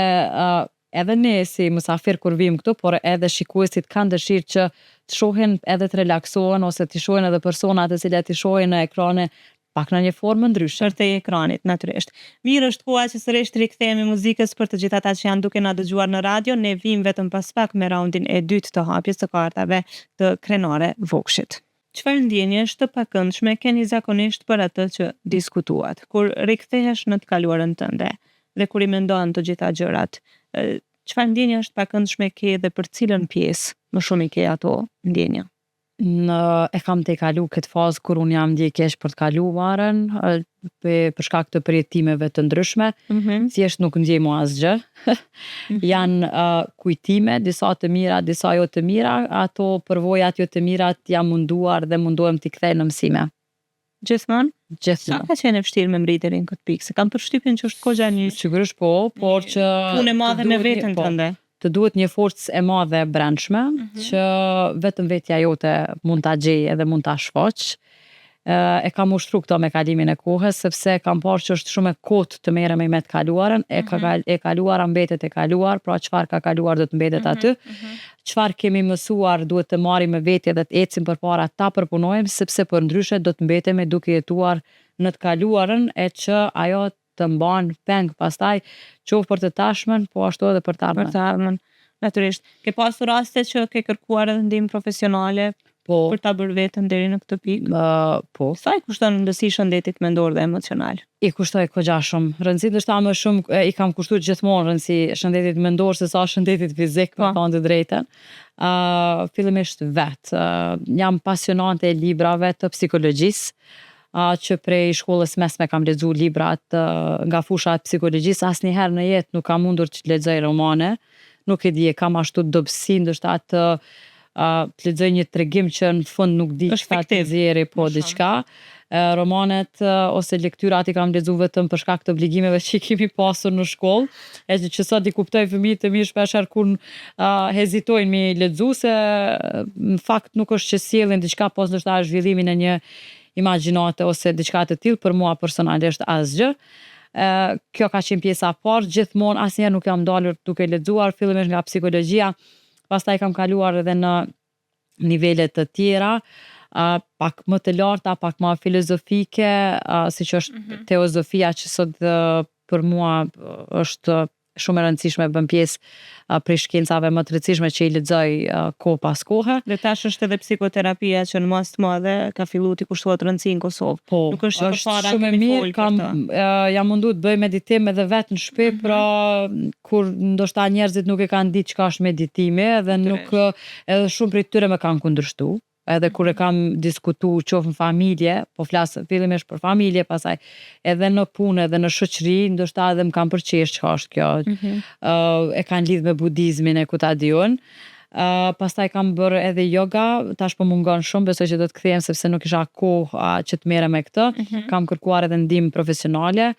edhe ne si mysafir kur vim këtu, por edhe shikuesit kanë dëshirë që të shohin edhe të relaksohen ose të shohin edhe persona të cilat i shohin në ekrane pak në një formë ndryshe. Përtej ekranit, natyrisht. Mirë, është koha që sërish të rikthehemi muzikës për të gjithë ata që janë duke na dëgjuar në radio. Ne vim vetëm pas pak me raundin e dytë të hapjes të kartave të Krenare Vokshit. Çfarë ndjenjesh të pakëndshme keni zakonisht për atë që diskutuat, kur rikthehesh në të kaluarën tënde dhe kur i mendon të gjitha gjërat? Çfarë ndjenje është pakëndshme ke dhe për cilën pjesë më shumë i ke ato ndjenja? E kam të kalu këtë fazë kur unë jam ndje keq për të kaluarën, për shkak të përjetimeve të ndryshme, thjesht nuk ndjej mua asgjë. Janë kujtime, disa të mira, disa jo të mira, ato përvojat jo të mirat jam munduar dhe mundohem t'i kthej në mësime. Gjithmonë? Sa Gjithmonë. ka qenë e vështirë me mbritë deri në këtë pikë? Se kam përshtypjen që është goxha një Sigurisht po, por që punë e madhe me veten tënde. të duhet një forcë e madhe e brendshme, që vetëm vetja jote mund ta gjej edhe mund ta shfaq. E kam ushtru këto me kalimin e kohës, sepse kam parë që është shumë e kotë të merrem me të kaluarën, e kaluara mbetet e kaluar, pra çfarë ka kaluar do të mbetet aty. Çfarë kemi mësuar duhet të marrim me vetje dhe të ecim përpara ta përpunojmë, sepse për ndryshe do të mbetemi duke jetuar në të kaluarën e që ajo të mban peng pastaj, qoftë për të tashmen, po ashtu edhe për të ardhmen. Për të ardhmen. Natyrisht. Ke pasur raste që ke kërkuar edhe ndihmë profesionale Po, për ta bërë veten deri në këtë pikë? po. Sa i kushton rëndësi shëndetit mendor dhe emocional? I kushtoj kogja shumë. Rëndësi ndoshta më shumë i kam kushtuar gjithmonë rëndësi shëndetit mendor se sa shëndetit fizik, me thënë të drejtën. Fillimisht jam pasionante e librave të psikologjisë, që prej shkollës mesme kam lexuar librat nga fusha e psikologjisë, asnjëherë në jetë nuk kam mundur që të lexoj romane. Nuk e di, e kam ashtu dobësi ndoshta të lexoj një tregim që në fund nuk di çfarë të nxjerrë, po diçka. Romanet ose lektyrat i kam lexuar vetëm për shkak të obligimeve që i kemi pasur në shkollë, e që sot i kuptoj fëmijët e mi shpeshherë kur hezitojnë me lexu, se në fakt nuk është që sjellin diçka, po ndoshta është zhvillimin e një imagjinate ose diçka të tillë, për mua personalisht asgjë. Kjo ka qenë pjesa e parë, gjithmonë asnjëherë nuk jam dalur duke lexuar, fillimisht nga psikologjia, pastaj kam kaluar edhe në nivele të tjera, pak më të larta, pak më filozofike, siç është teozofia që sot për mua është shumë e rëndësishme, bën pjesë prej shkencave më të rëndësishme që i lexoj kohë pas kohe. Dhe tash është edhe psikoterapia që në mas të madhe ka fillu t'i kushtohet rëndësi në Kosovë. Po, Nuk është që përpara shumë e kemi mirë, folë për të. jam mundu të bëj meditim edhe vetë në shtëpi, pra kur ndoshta njerëzit nuk e kanë ditë çka është meditimi, edhe nuk edhe shumë prej tyre më kanë kundërshtu. Edhe kur e kam diskutu qoftë në familje, po flas fillimisht për familje, pastaj edhe në punë edhe në shoqëri, ndoshta edhe më kanë përqesh çka është kjo. E kanë lidh me budizmin e ku ta diun. Pastaj kam bërë edhe yoga, tash po mungon shumë, besoj që do të kthehem sepse nuk isha kohë që të merrem me këtë. Kam kërkuar edhe ndihmë profesionale,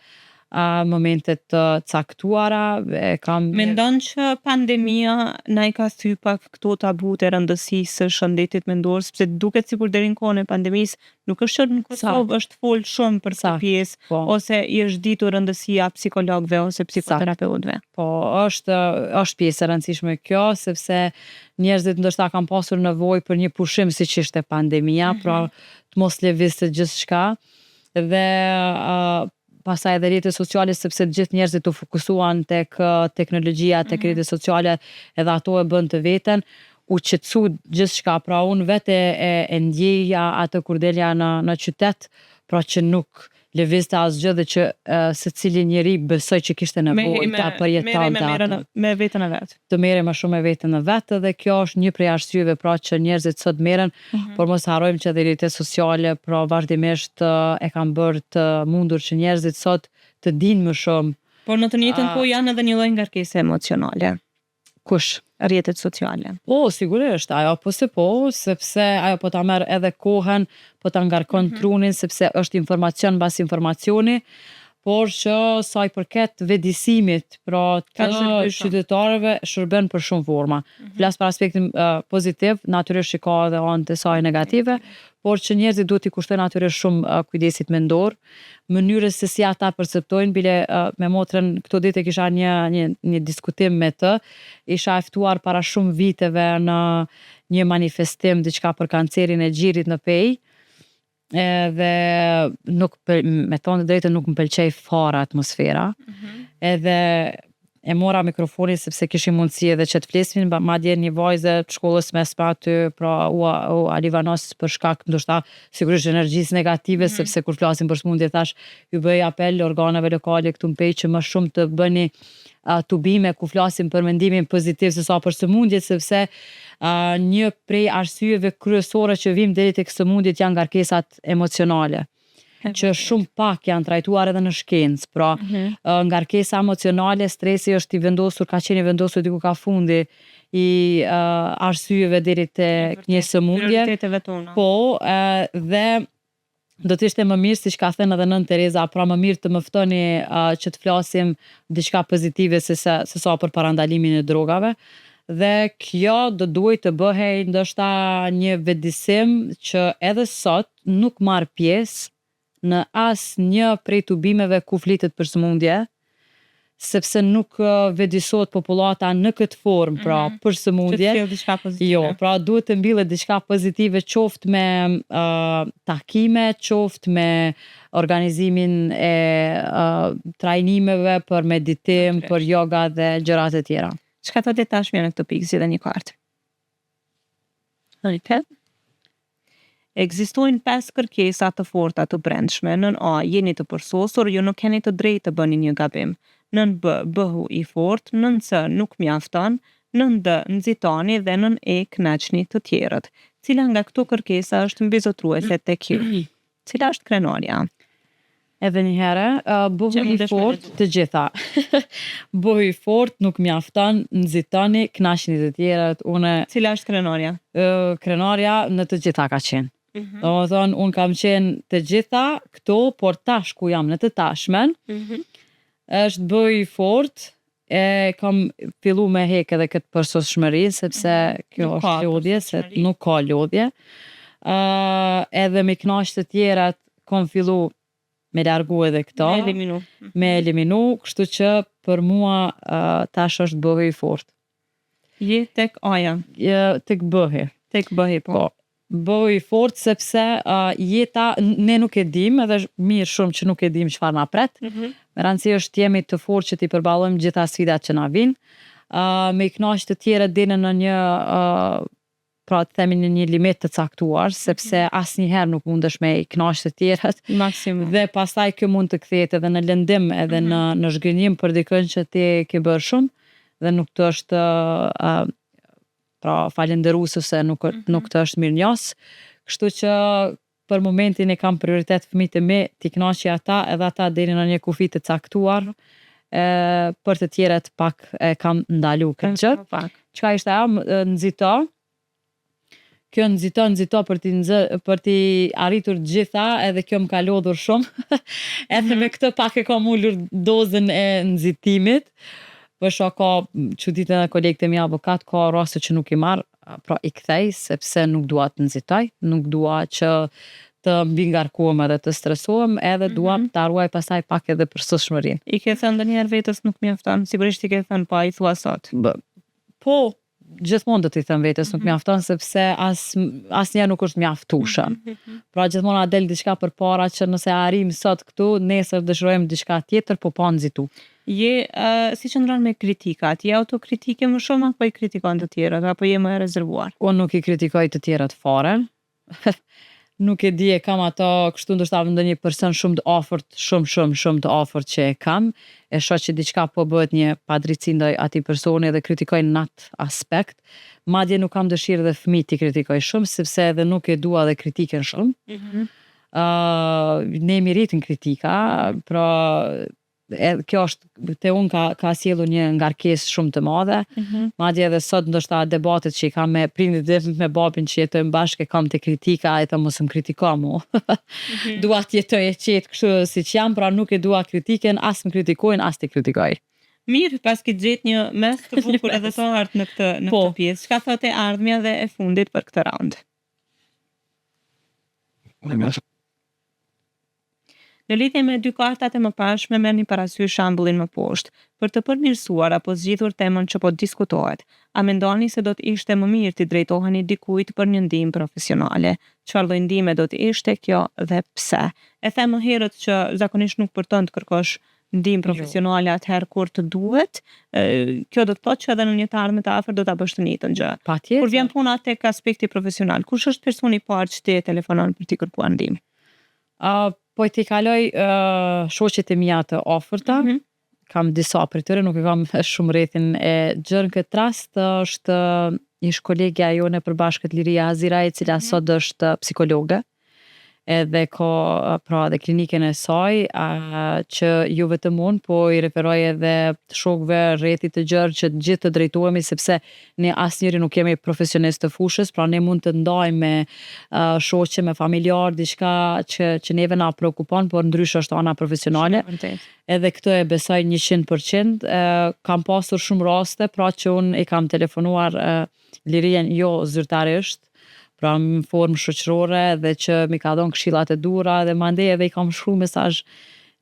momentet të caktuara, Mendon që pandemia na i ka thy pak këto tabut e rëndësisë së shëndetit mendor, sepse duket sikur deri në kohën e pandemisë nuk është që në Kosovë është folë shumë për këtë pjesë, ose i është ditur rëndësia psikologëve ose psikoterapeutëve. Po, është pjesë e rëndësishme kjo, sepse njerëzit ndoshta kanë pasur nevojë për një pushim siç ishte pandemia, pra të mos lëvizte gjithçka. Dhe pastaj edhe rrjetet sociale, sepse të gjithë njerëzit u fokusuan tek teknologjia, tek rrjetet sociale, edhe ato e bën të veten, u qetësu gjithçka, pra unë vete e ndjeja atë kur delja në qytet, pra që nuk lëvizte asgjë dhe që secili njeri besoj që kishte nevojë ta përjetonte me veten e vet. Të merrej më shumë me veten e vet, dhe kjo është një prej arsyeve pra që njerëzit sot merren, por mos harrojmë që edhe rrjetet sociale pra vazhdimisht e kanë bërë të mundur që njerëzit sot të dinë më shumë. Por në të njëjtën kohë janë edhe një lloj ngarkese emocionale. Kush? Rrjetet sociale. Po, sigurisht, ajo po se po, sepse ajo po ta merr edhe kohën, po ta ngarkon trunin, sepse është informacion mbas informacioni, por që sa i përket vedisimit, pra të qytetarëve shërben për shumë forma. Flas për aspektin pozitiv, natyrisht që ka edhe anët e saj negative, por që njerëzit duhet i kushtojnë natyrisht shumë kujdesit mendor, mënyrës se si ata perceptojnë, bile me motrën këto ditë kisha një diskutim me të, isha e ftuar para shumë viteve në një manifestim diçka për kancerin e gjirit në Pej, edhe nuk me thonë të drejtën nuk më pëlqej fare atmosfera, edhe e mora mikrofonin sepse kishim mundësi edhe që të flesmin, madje një vajze të shkollës mesme aty, pra u alivanos për shkak ndoshta sigurisht energjisë negative, sepse kur flasim për smundje thash ju bëj apel organeve lokale këtu në Pej që më shumë të bëni tubime ku flasim për mendimin pozitiv se sa për sëmundjet, sepse një prej arsyeve kryesore që vim deri tek sëmundjet janë ngarkesat emocionale, që shumë pak janë trajtuar edhe në shkencë, pra ngarkesa emocionale, stresi është i vendosur, ka qenë i vendosur diku ka fundi i arsyeve deri tek një sëmundje. Prioriteteve tona. Po, dhe do të ishte më mirë, siç ka thënë edhe nën Tereza, pra më mirë të më ftoni që të flasim diçka pozitive se sa për parandalimin e drogave. Dhe kjo do duhet të bëhej ndoshta një vedisim që edhe sot nuk marr pjesë në asnjë prej tubimeve ku flitet për sëmundje, sepse nuk vedisohet popullata në këtë formë, pra për sëmundje. Që të diçka pozitive. Jo, pra duhet të mbillet diçka pozitive, qoftë me takime, qoftë me organizimin e trajnimeve për meditim, për yoga dhe gjërat e tjera. Çka thotë tashmë në këtë pikë, si dhe një kartë. Hajde. Ekzistojnë 5 kërkesa të forta të brendshme. Nën A, jeni të përsosur, ju nuk keni të drejtë të bëni një gabim. Nën B, bëhu i fort, nën C, nuk mjafton, nën D, nxitoni dhe nën E, kënaqni të tjerët. Cila nga këto kërkesa është mbizotruese tek ju? Cila është krenaria? Edhe një herë, bëhu i fort të gjitha. Bëhu i fort, nuk mjafton, nxitoni, kënaqni të tjerët. Cila është krenaria? Krenaria në të gjitha ka qenë. Domethënë, unë kam qenë të gjitha këto, por tash ku jam në të tashmen, është bëhu i fort, kam fillu me hek edhe këtë përsosshmëri, sepse kjo është lodhje, se nuk ka lodhje. Edhe me kënaq të tjerat, kam fillu me largu edhe këto. Me eliminu, kështu që për mua tash është bëhi i fort. Je tek aja? Tek bëhi. Tek bëhi, po. bëj fort sepse jeta ne nuk e dim, edhe është mirë shumë që nuk e dim çfarë na pret. Me rëndësi është jemi të fortë që t'i përballojmë gjitha sfidat që na vinë. Me i kënaq të tjerët deri në një pra të themi në një limit të caktuar, sepse asnjëherë nuk mundesh me i kënaq të tjerët. Maksimum. Dhe pastaj kjo mund të kthehet edhe në lëndim, edhe në zhgënjim për dikën që ti ke bërë shumë dhe nuk të është pra falenderues ose nuk të është mirënjohës. Kështu që për momentin e kam prioritet fëmijët e mi, t'i kënaqi ata edhe ata deri në një kufi të caktuar. Për të tjerët pak e kam ndalu këtë gjë. Çka ishte ajo? Nxito. Kjo nxito për t'i arritur gjitha, edhe kjo më ka lodhur shumë. Edhe me këtë pak e kam ulur dozën e nxitimit. Për shkak ka çuditë edhe kolegët e mi avokat, ka raste që nuk i marr, pra i kthej sepse nuk dua të nxitoj, nuk dua që të mbi ngarkohem edhe të stresohem, edhe dua ta ruaj pastaj pak edhe përsosshmërinë. I ke thënë ndonjëherë vetës nuk mjafton? Sigurisht i ke thënë, po ai thua sot. Po, gjithmonë do t'i them vetes nuk mjafton sepse asnjëherë nuk është mjaftueshë. Pra gjithmonë a del diçka përpara që nëse arrim sot këtu, nesër dëshirojmë diçka tjetër, po pa nxitu. Si qëndron me kritikat? Je autokritike më shumë apo i kritikon të tjerët, apo je më e rezervuar? Unë nuk i kritikoj të tjerët fare. Nuk e di, e kam ato kështu ndoshta ndonjë person shumë të afërt, shumë të afërt që e kam, e shoh që diçka po bëhet një padrejti ndaj atij personi dhe kritikoj në atë aspekt. Madje nuk kam dëshirë dhe fëmijët i kritikoj shumë, sepse edhe nuk e dua dhe kritikën shumë. Ne meritim kritika, pra kjo është te unë ka sjellur një ngarkesë shumë të madhe. Madje edhe sot ndoshta debatet që i kam me prindit dhe me babin që jetojmë bashkë, kam te kritika, e të mos më kritiko mu. Dua të jetoj e qetë kështu siç jam, pra nuk e dua kritiken, as më kritikojnë, as ti kritikoj. Mirë, pas ke gjetë një mes të bukur edhe të artë në këtë pjesë. Çka thotë ardhmja dhe e fundit për këtë raund? Në lidhje me dy kartat e mëparshme, merrni parasysh shembullin më poshtë. Për të përmirësuar apo zgjidhur temën që po diskutohet, a mendoni se do të ishte më mirë të drejtoheni dikujt për një ndihmë profesionale? Çfarë lloj ndihme do të ishte kjo dhe pse? E them më herët që zakonisht nuk përton të kërkosh ndihmë profesionale atëherë kur të duhet. Kjo do të thotë që edhe në një të ardhme të afërt do ta bësh të njëjtën gjë. Patjetër. Kur vjen puna tek aspekti profesional, kush është personi i parë që ti e telefonon për t'i kërkuar ndihmë? Po t'i kaloj shoqet e mia të afërta. Kam disa për tyre, nuk e kam shumë rrethin e gjë. Në këtë rast është ish kolegja jone e përbashkët Liria Azira, e cila sot është psikologe. Edhe ka pra dhe klinikën e saj, që jo vetëm unë, po i referoj edhe të shokëve rrethit të gjerë që gjithë të drejtohemi, sepse ne asnjëri nuk jemi profesionist të fushës, pra ne mund të ndajmë me shoqe, me familjar, diçka që neve na preokupon, por ndryshe është ana profesionale. Edhe këtë e besoj 100%. Kam pasur shumë raste, pra që unë i kam telefonuar Lirien jo zyrtarisht, pra në formë shoqërore, dhe që mi ka dhënë këshillat e dura, dhe mandej edhe i kam shkruar mesazh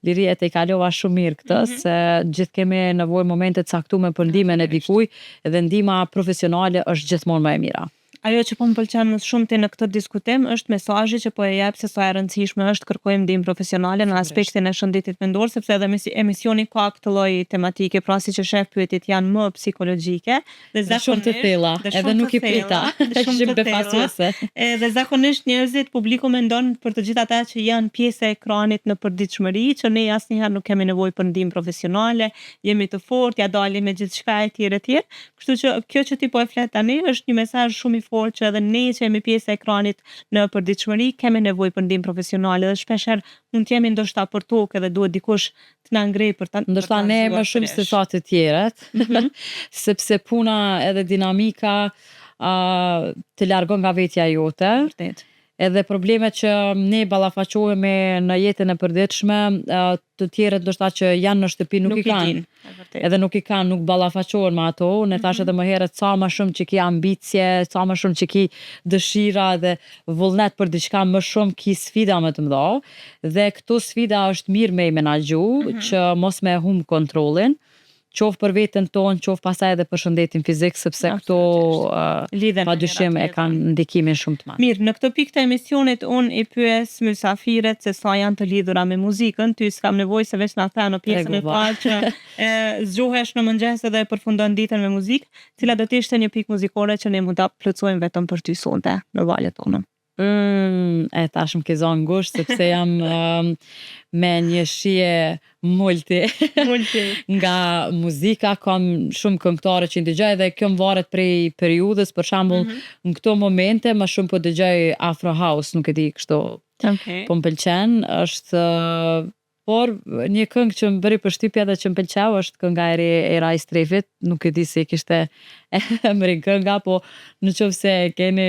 Liria, te i kalova shumë mirë këtë, se gjithë kemi nevojë momente të caktuara për ndihmën e dikujt, dhe ndihma profesionale është gjithmonë më e mira. Ajo që po më pëlqen më shumë ti në këtë diskutim është mesazhi që po e jep se sa e rëndësishme është kërkojmë ndihmë profesionale në aspektin e shëndetit mendor, sepse edhe emisioni ka këtë lloj tematike, pra siç e shef pyetjet janë më psikologjike dhe shumë të thella, edhe nuk i prita, shumë befasuese. Dhe zakonisht njerëzit, publiku mendon për të gjithë ata që janë pjesë e ekranit në përditshmëri që ne asnjëherë nuk kemi nevojë për ndihmë profesionale, jemi të fortë, ja dalim me gjithçka e tjerë. Kështu që kjo që ti po e flet tani është një mesazh shumë i fortë që edhe ne që jemi pjesë e ekranit në përditshmëri kemi nevojë për ndihmë profesionale, dhe shpeshherë mund të jemi ndoshta për tokë edhe duhet dikush të na ngrejë për ta. Ndoshta ne më shumë se sa të tjerët, sepse puna edhe dinamika të largon nga vetja jote. Vërtet. Edhe problemet që ne ballafaqohemi në jetën e përditshme, të tjerët ndoshta që janë në shtëpi nuk i kanë. Edhe nuk i kanë, nuk ballafaqohen me ato. Ne thash edhe më herët, sa më shumë që ki ambicie, sa më shumë që ki dëshira dhe vullnet për diçka, më shumë ki sfida më të mëdha. Dhe këto sfida është mirë me i menaxhu, që mos me humb kontrollin. qoftë për veten tonë, qoftë pastaj edhe për shëndetin fizik, sepse këto Lidhen me padyshim njëra e kanë ndikimin shumë të madh. Mirë, në këtë pikë të emisionit unë i pyes mysafiret se sa janë të lidhura me muzikën. Ty s'kam nevojë se veç na the në pjesën e parë që zgjohesh në mëngjes edhe e përfundon ditën me muzikë, cila do të ishte një pikë muzikore që ne mund ta plotësojmë vetëm për ty sonte në valët tona. E tash më ke zonë ngusht, sepse jam me një shije multi. Nga muzika, kam shumë këngëtare që ndëgjoj dhe kjo më varet prej periudhës, për shembull, në këto momente më shumë po dëgjoj Afro House, nuk e di kështu. Po më pëlqen, është por një këngë që më bëri përshtypje dhe që më pëlqeu është kënga e re e Raj Strefit, nuk e di se kishte emrin kënga, po në qoftë se e keni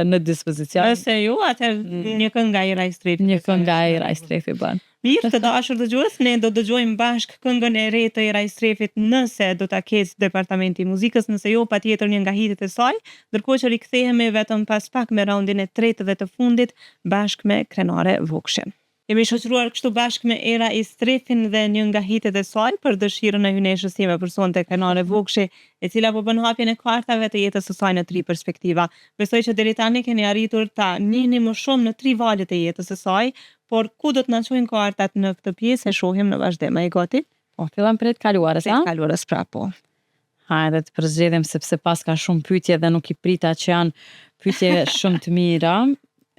në dispozicion. Nëse ju, atëherë një këngë nga i Raj Strefit. Një këngë nga i Raj Strefit bën. Mirë, të dashur dëgjues, ne do dëgjojmë bashkë këngën e re të Iraj Strefit nëse do ta keq departamenti i muzikës, nëse jo patjetër një nga hitet e saj, ndërkohë që rikthehemi vetëm pas pak me raundin e tretë dhe të fundit bashkë me Krenare Vukshin. Jemi shoqëruar kështu bashkë me Era i Strefin dhe një nga hitet e saj për dëshirën e hyneshës time për sonte Krenare Vukshi, e cila po bën hapjen e kartave të jetës së saj në 3 perspektiva. Besoj që deri tani keni arritur ta njihni më shumë në 3 valët e jetës së saj, por ku do të na çojnë kartat në këtë pjesë e shohim në vazhdim. Ai gati? Po, fillojmë prej të kaluarës, Prej të kaluarës pra po. Hajde të përzgjedhim sepse pas ka shumë pyetje dhe nuk i prita që janë pyetje shumë të mira,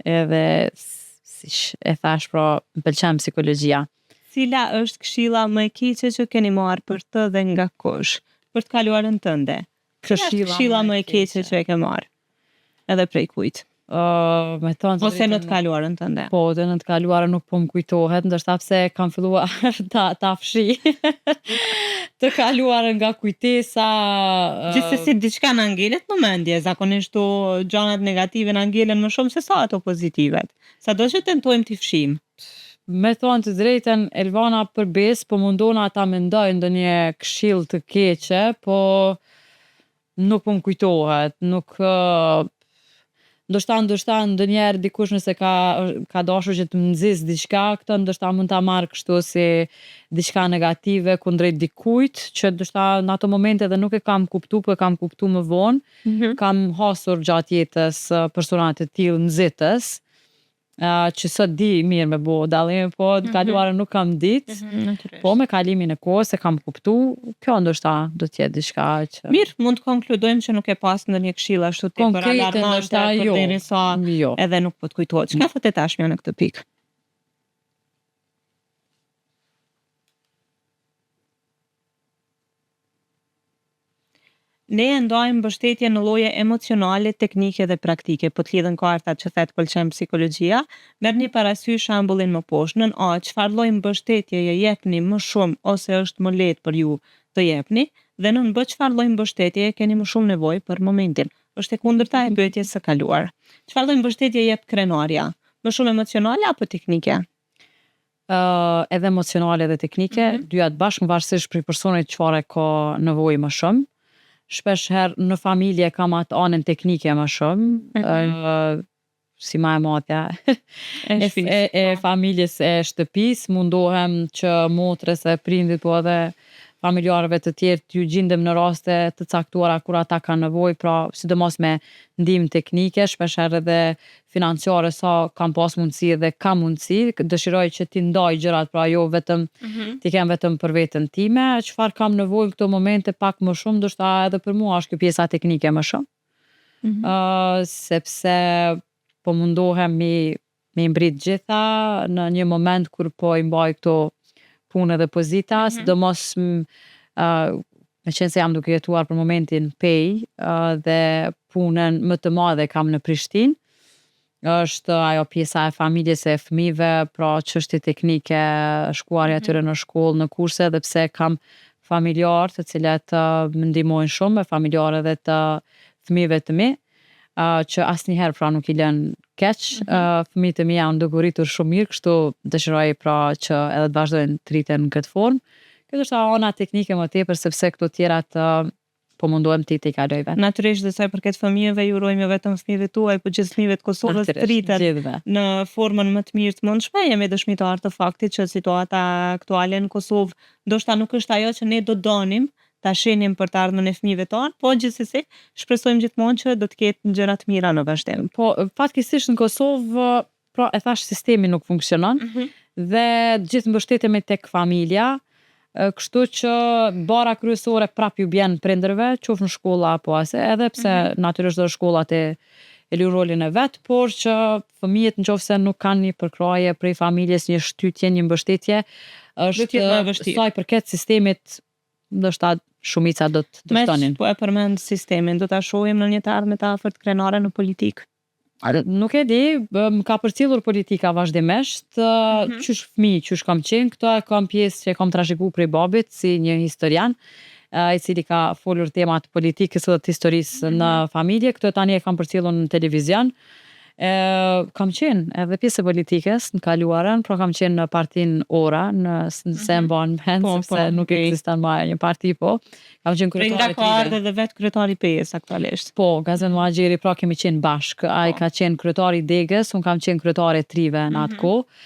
edhe siç e thash, pra më pëlqen psikologjia. Cila është këshilla më e keqe që keni marrë për të dhe nga kush? Për të kaluarën tënde. Këshilla më e keqe që e ke marrë? Edhe prej kujt? Me thonë Ose në të kaluarën tënde? Po, dhe në të kaluarën nuk po më kujtohet, ndërsa pse kam filluar ta fshi të kaluarën nga kujtesa. Gjithsesi diçka na ngelet në mendje, zakonisht gjanat negative na ngelen më shumë se sa ato pozitivet. Sado që tentojmë t'i fshim. Me thonë të drejten, Elvana përbes, po mundona ta mendoj ndonjë këshill të keqe, po nuk po më kujtohet, nuk ndoshta ndonjëherë dikush nëse ka dashur që të më nxis diçka, këtë ndoshta mund ta marr kështu si diçka negative kundrejt dikujt, që ndoshta në ato momente edhe nuk e kam kuptuar, po e kam kuptuar më vonë. Kam hasur gjatë jetës persona të tillë nxitës, që sot di mirë me bo dallim, po të kaluarën nuk kam ditë, po me kalimin e kohës e kam kuptu, kjo ndoshta do t'jetë diçka që... Mirë, mund të konkludojmë që nuk e pas ndonjë këshill ashtu tepër alarmante përderisa edhe nuk po të kujtohet. Çka thotë tashmja në këtë pikë? Ne e ndajmë mbështetje në lloje emocionale, teknike dhe praktike. Po t'lidhen kartat që thet pëlqen psikologjia, merrni parasysh shembullin më poshtë. Nën A, çfarë lloj mbështetjeje jepni më shumë ose është më lehtë për ju të jepni, dhe nën B, çfarë lloj mbështetjeje keni më shumë nevojë për momentin. Është e kundërta e pyetjes së kaluar. Çfarë lloj mbështetje jep krenaria? Më shumë emocionale apo teknike? Edhe emocionale dhe teknike, dyja të bashkë varësisht prej personit çfarë ka nevojë më shumë. Shpesh herë në familje kam atë anën teknike më shumë, si ma e matja e familjes e shtëpisë, mundohem që motrës e prindit, po edhe familjarëve të tjerë t'ju gjindem në raste të caktuara kur ata kanë nevojë, pra sidomos me ndihmë teknike, shpesh herë edhe financiare sa kam pas mundësi dhe kam mundësi, dëshiroj që ti ndaj gjërat, pra jo vetëm ti kem vetëm për veten time, çfarë kam nevojë në këto momente pak më shumë, ndoshta edhe për mua është kjo pjesa teknike më shumë. Sepse po mundohem me mbrit gjitha në një moment kur po i mbaj këto punë dhe pozita, sidomos me qenë se jam duke jetuar për momentin pej dhe punën më të madhe kam në Prishtinë, është ajo pjesa e familjes e fëmijëve, pra çështje teknike, shkuarja atyre në shkollë, në kurse, edhe pse kam familjarë të cilët më ndihmojnë shumë, familjarë edhe të fëmijëve të mi, që asnjëherë pra nuk i lën keq. Fëmijët e mi janë duke u rritur shumë mirë, kështu dëshiroj pra që edhe të vazhdojnë të rriten në këtë formë. Kjo është ana teknike më tepër, sepse këto tjerat po mundohem ti t'i kaloj vetë. Natyrisht dhe sa i përket fëmijëve, ju urojmë jo vetëm fëmijëve tuaj, po gjithë fëmijëve të Kosovës të rriten në formën më të mirë të mundshme. Jemi dëshmitar të faktit që situata aktuale në Kosovë ndoshta nuk është ajo që ne do donim, ta shenim për të ardhmen e fëmijëve tonë, po gjithsesi shpresojmë gjithmonë që do të ketë gjëra të mira në vazhdim. Po, fatkeqësisht në Kosovë, pra e thash sistemi nuk funksionon dhe gjithë mbështetemi tek familja, kështu që bara kryesore prap ju bjen prindërve, qoftë në shkolla apo ase, edhe pse natyrisht do shkollat e luajnë rolin e vet, por që fëmijët nëse nuk kanë një përkraje prej familjes, një shtytje, një mbështetje, jetë më e vështirë. sa i përket sistemit, ndoshta shumica do të dështonin. Po e përmend sistemin, do ta shohim në një të ardhme të afërt krenare në politikë. Nuk e di, më ka përcjellur politika vazhdimisht, qysh fëmijë, qysh kam qenë, këto e kam pjesë që e kam trashëguar prej babit si një historian, i cili ka folur temat politikës dhe të historisë në familje, këto tani e kam përcjellur në televizion. Kam qenë edhe pjesë e politikës në kaluarën, pra kam qenë në partinë Ora, nëse e mban mend, sepse nuk ekziston më një parti, po. Kam qenë kryetare Nga ka ardhe dhe vetë kryetari PS aktualisht. Po, Gazet Muhaxheri, pra kemi qenë bashkë. Ai ka qenë kryetari i Degës, unë kam qenë kryetare e Trive në atë kohë.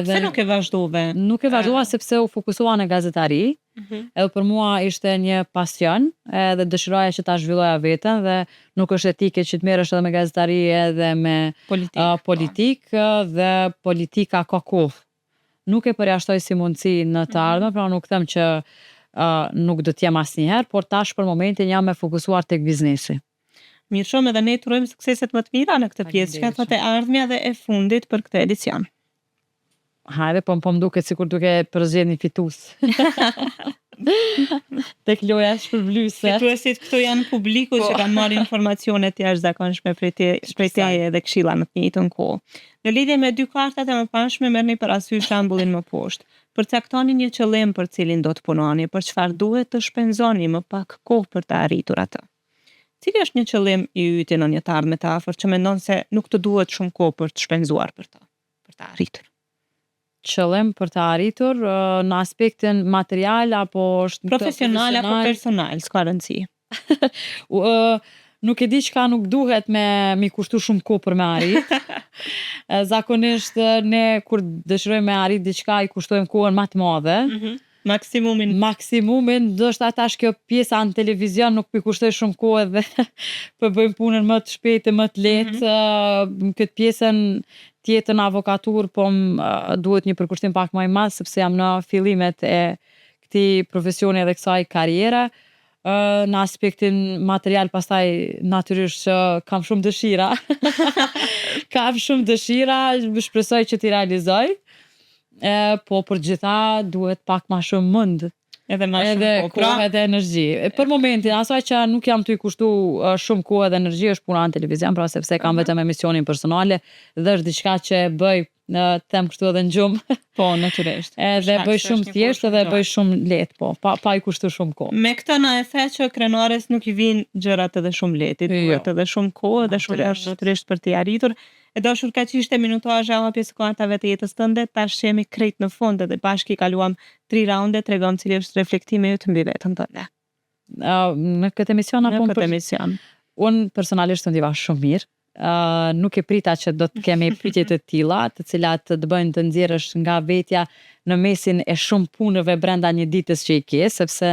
Se nuk e vazhdove? Nuk e vazhdova sepse u fokusova në gazetari. Edhe për mua ishte një pasion, edhe dëshiroja që ta zhvilloja veten dhe nuk është etike që të merresh edhe me gazetari edhe me politikë dhe politika ka kohë. Nuk e përjashtoj si mundësi në të ardhmen, pra nuk them që nuk do t'jem asnjëherë, por tash për momentin jam e fokusuar tek biznesi. Mirë shumë, edhe ne turojmë sukseset më të mira në këtë pjesë, çka thotë e ardhmja dhe e fundit për këtë edicion. Hajde, po më duket sikur duke përzgjedhur një fitues. Tek loja e shpërblyese. Fituesit këto janë publiku që kanë marrë informacione të jashtëzakonshme prej teje dhe këshilla në të njëjtën kohë. Në lidhje me dy kartat e mëparshme merrni parasysh shembullin më poshtë. Përcaktoni një qëllim për cilin do të punoni, për çfarë duhet të shpenzoni më pak kohë për të arritur atë. Cili është një qëllim i ytë në një të ardhme të afërt që mendon se nuk të duhet shumë kohë për të shpenzuar për të arritur? Qëllim për të arritur në aspektin material apo profesional apo personal, s'ka rëndësi. Nuk e di çka nuk duhet mi kushtu shumë kohë për me arrit. Zakonisht ne kur dëshirojmë me arrit diçka i kushtojmë kohën më të madhe. Maksimumin, ndoshta tash kjo pjesa në televizion nuk pi kushtoj shumë kohë dhe po bëjmë punën më të shpejtë, më të lehtë. Këtë pjesën tjetër në avokatur, po duhet një përkushtim pak më i madh sepse jam në fillimet e këtij profesioni dhe kësaj karriere. Në aspektin material pastaj natyrisht që kam shumë dëshira. Kam shumë dëshira, shpresoj që t'i realizoj. Po për gjitha duhet pak ma shumë mund. Edhe kohë edhe energji. Për momentin, asaj që nuk jam të i kushtu shumë kohë edhe energji është puna në televizion, pra sepse kam vetëm emisionin personale dhe është diçka që bëj them kështu edhe në gjumë. Po, natyrisht. Edhe bëj shumë thjesht edhe bëj shumë lehtë, po, pa i kushtu shumë kohë. Me këtë na e the që krenares nuk i vinë gjërat edhe shumë lehtë, duhet edhe shumë kohë edhe shumë natyrisht për t'i arritur. E dashur kaq ishte minutazhe hapje së kartave të jetës tënde, tash jemi krejt në fund edhe bashkë i kaluam 3 raunde, tregon cili është reflektimi yt mbi veten tënde. Në këtë emision apo në këtë emision? Unë personalisht të ndiva shumë mirë. Nuk e prita që do të kemi pyetje të tilla, të cilat të bëjnë të nxjerrësh nga vetja në mesin e shumë punëve brenda një ditës që i ke, sepse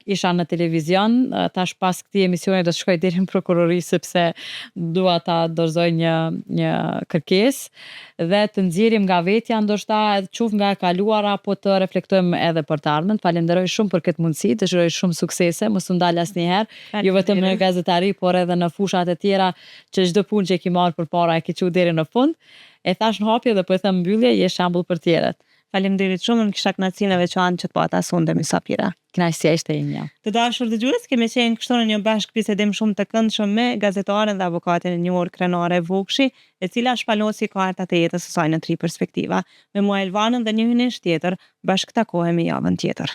isha në televizion, tash pas këtij emisioni do të shkoj deri në prokurori sepse dua ta dorëzoj një kërkesë dhe të nxjerrim nga vetja, ndoshta edhe qoftë nga e kaluara apo të reflektojmë edhe për të ardhmen. Falenderoj shumë për këtë mundësi, dëshiroj shumë suksese, mos u ndal asnjëherë, jo vetëm në gazetari, por edhe në fushat e tjera që çdo punë që e ke marrë përpara e ke çuar deri në fund. E thash në hapje dhe po e them mbyllje, je shembull për tjerët. Faleminderit shumë, në kisha kënaqësinë e veçantë që të pata sonde me Safira. Kënaqësia ishte e imja. Të dashur dëgjues, kemi qenë kështu në një bashkëbisedim shumë të këndshëm me gazetaren dhe avokatin e njohur Krenare Vukshi, e cila shpalosi kartat e jetës së saj në 3 perspektiva. Me mua Elvanën dhe një hynesh tjetër, bashkë takohemi javën tjetër.